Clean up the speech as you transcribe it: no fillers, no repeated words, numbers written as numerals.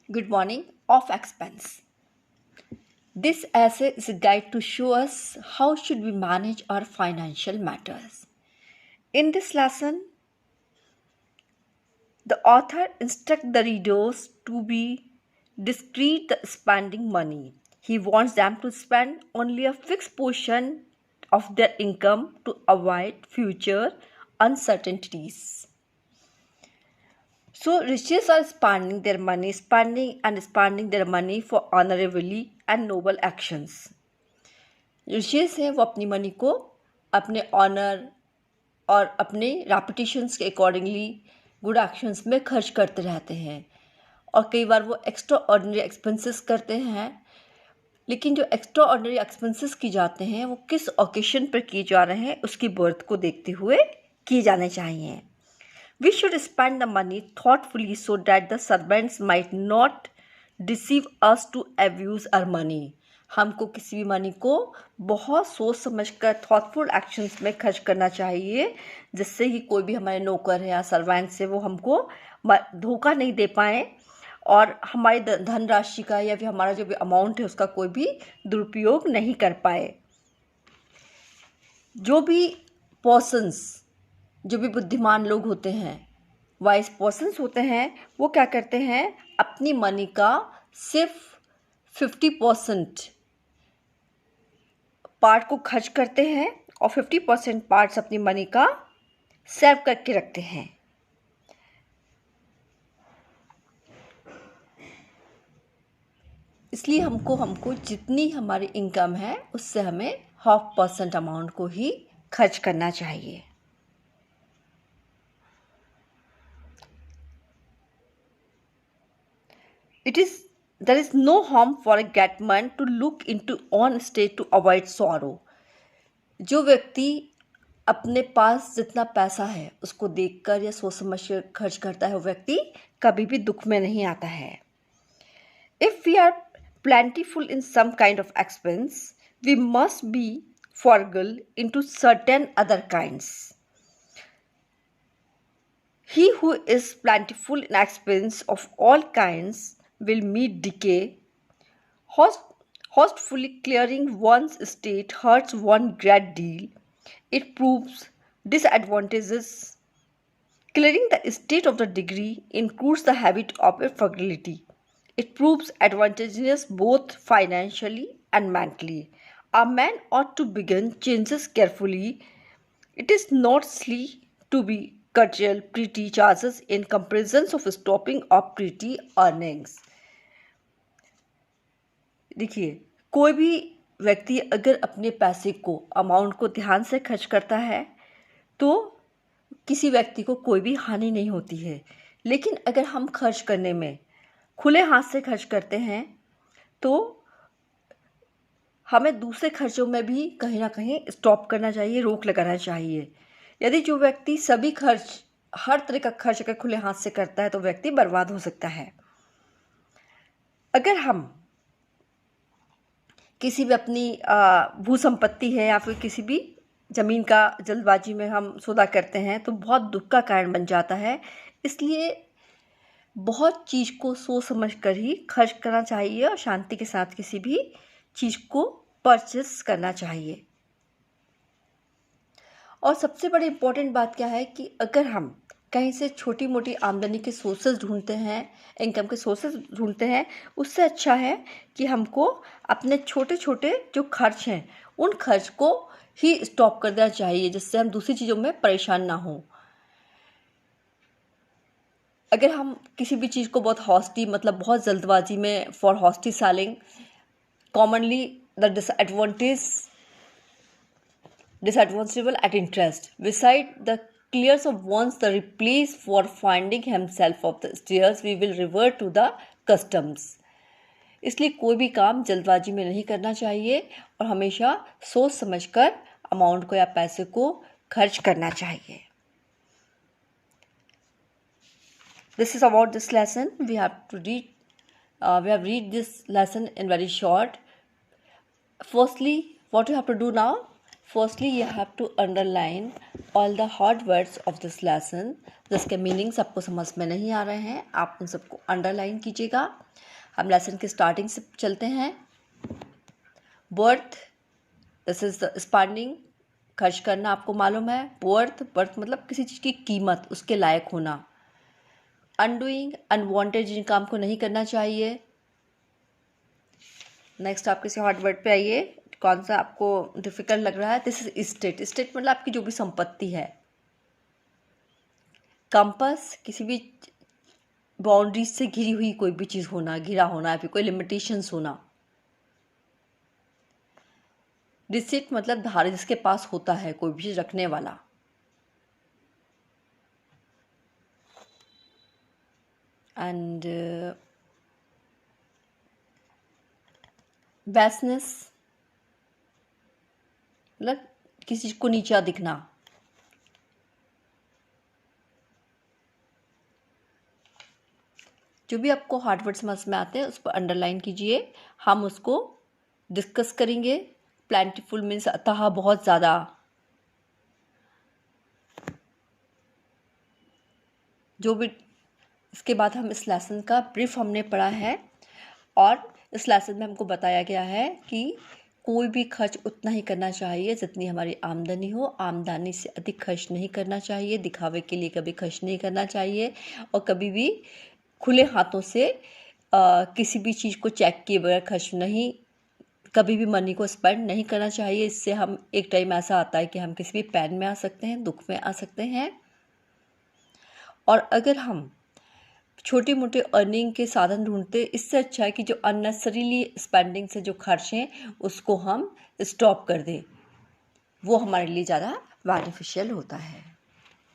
Good morning. Of expense. This essay is a guide to show us how should we manage our financial matters. In this lesson, the author instructs the readers to be discreet spending money. He wants them to spend only a fixed portion of their income to avoid future uncertainties. So riches are spending their money for honorably and noble actions. Riches हैं वो अपनी money को अपने honour और अपने रेपुटेशंस के accordingly good actions में खर्च करते रहते हैं और कई बार वो एक्स्ट्रा ऑर्डिनरी एक्सपेंसेस करते हैं। लेकिन जो एक्स्ट्रा ऑर्डिनरी एक्सपेंसेस की जाते हैं वो किस ओकेशन पर किए जा रहे हैं उसकी बर्थ को देखते हुए किए जाने चाहिए। We should spend the money thoughtfully so that the servants might not deceive us to abuse our money. हमको किसी भी मनी को बहुत सोच समझकर थॉटफुल एक्शंस में खर्च करना चाहिए जिससे कि कोई भी हमारे नौकर है या सर्वेंट्स है वो हमको धोखा नहीं दे पाए और हमारी धनराशि का या फिर हमारा जो भी अमाउंट है उसका कोई भी दुरुपयोग नहीं कर पाए। जो भी बुद्धिमान लोग होते हैं, वाइज पर्सन्स होते हैं, वो क्या करते हैं, अपनी मनी का सिर्फ 50% पार्ट को खर्च करते हैं और 50% पार्ट्स अपनी मनी का सेव करके रखते हैं। इसलिए हमको जितनी हमारी इनकम है उससे हमें 0.5% अमाउंट को ही खर्च करना चाहिए। There is no harm for a getman to look into own state to avoid sorrow. जो व्यक्ति अपने पास जितना पैसा है उसको देखकर या सोच समझ कर खर्च करता है वो व्यक्ति कभी भी दुख में नहीं आता है। If we are plentiful in some kind of expense, we must be frugal into certain other kinds. He who is plentiful in expense of all kinds will meet decay. Hostfully clearing one's estate hurts one great deal. It proves disadvantages. Clearing the estate of the degree includes the habit of frugality. It proves advantageous both financially and mentally. A man ought to begin changes carefully. It is not silly to be curtail pretty charges in comparison of stopping of pretty earnings. देखिए, कोई भी व्यक्ति अगर अपने पैसे को amount को ध्यान से खर्च करता है तो किसी व्यक्ति को कोई भी हानि नहीं होती है। लेकिन अगर हम खर्च करने में खुले हाथ से खर्च करते हैं तो हमें दूसरे खर्चों में भी कहीं ना कहीं स्टॉप करना चाहिए, रोक लगाना चाहिए। यदि जो व्यक्ति सभी खर्च हर तरह का खर्च अगर खुले हाथ से करता है तो व्यक्ति बर्बाद हो सकता है। अगर हम किसी भी अपनी भू संपत्ति है या फिर किसी भी ज़मीन का जल्दबाजी में हम सौदा करते हैं तो बहुत दुख का कारण बन जाता है। इसलिए बहुत चीज़ को सोच समझ कर ही खर्च करना चाहिए और शांति के साथ किसी भी चीज़ को परचेस करना चाहिए। और सबसे बड़ी इम्पोर्टेंट बात क्या है कि अगर हम कहीं से छोटी मोटी आमदनी के सोर्सेज ढूंढते हैं, इनकम के सोर्सेज ढूंढते हैं, उससे अच्छा है कि हमको अपने छोटे छोटे जो खर्च हैं उन खर्च को ही स्टॉप कर देना चाहिए जिससे हम दूसरी चीज़ों में परेशान ना हो। अगर हम किसी भी चीज़ को बहुत हॉस्टी मतलब बहुत जल्दबाजी में for hasty selling commonly the disadvantageable at interest. Beside the clears of one's the replace for finding himself of the stairs, we will revert to the customs. इसलिए कोई भी काम जल्दबाजी में नहीं करना चाहिए और हमेशा सोच समझकर अमाउंट को या पैसे को खर्च करना चाहिए। This is about this lesson. We have read this lesson in very short. Firstly, what you have to do now, firstly you have to underline all the hard words of this lesson, जिसके meanings आपको समझ में नहीं आ रहे हैं, आप उन सबको अंडरलाइन कीजिएगा। हम लेसन की स्टार्टिंग से चलते हैं। Worth, this is the spending, खर्च करना, आपको मालूम है। वर्थ मतलब किसी चीज़ की कीमत, उसके लायक होना। अनडूइंग, अनवांटेड, जिन काम को नहीं करना चाहिए। नेक्स्ट आप किसी हार्ड वर्ड पे आइए, कौन सा आपको डिफिकल्ट लग रहा है। दिस इज स्टेट, स्टेट मतलब आपकी जो भी संपत्ति है। कंपास, किसी भी बाउंड्रीज से घिरी हुई कोई भी चीज़ होना, घिरा होना, या फिर कोई लिमिटेशंस होना। रिसिट मतलब धार, जिसके पास होता है, कोई भी चीज़ रखने वाला। एंड बैसनेस मतलब किसी चीज़ को नीचा दिखना। जो भी आपको हार्ड वर्ड समझ में आते हैं उस पर अंडरलाइन कीजिए। हम उसको डिस्कस करेंगे। प्लेंटीफुल मीन्स अतः, बहुत ज़्यादा। जो भी इसके बाद हम इस लेसन का ब्रीफ हमने पढ़ा है, और इस लेसन में हमको बताया गया है कि कोई भी खर्च उतना ही करना चाहिए जितनी हमारी आमदनी हो। आमदनी से अधिक खर्च नहीं करना चाहिए, दिखावे के लिए कभी खर्च नहीं करना चाहिए, और कभी भी खुले हाथों से किसी भी चीज़ को चेक किए बगैर खर्च नहीं, कभी भी मनी को स्पेंड नहीं करना चाहिए। इससे हम एक टाइम ऐसा आता है कि हम किसी भी पैन में आ सकते हैं, दुख में आ सकते हैं। और अगर हम छोटे मोटे अर्निंग के साधन ढूंढते, इससे अच्छा है कि जो अननेसेसरीली स्पेंडिंग से जो खर्च हैं उसको हम स्टॉप कर दें, वो हमारे लिए ज़्यादा बेनिफिशियल होता है।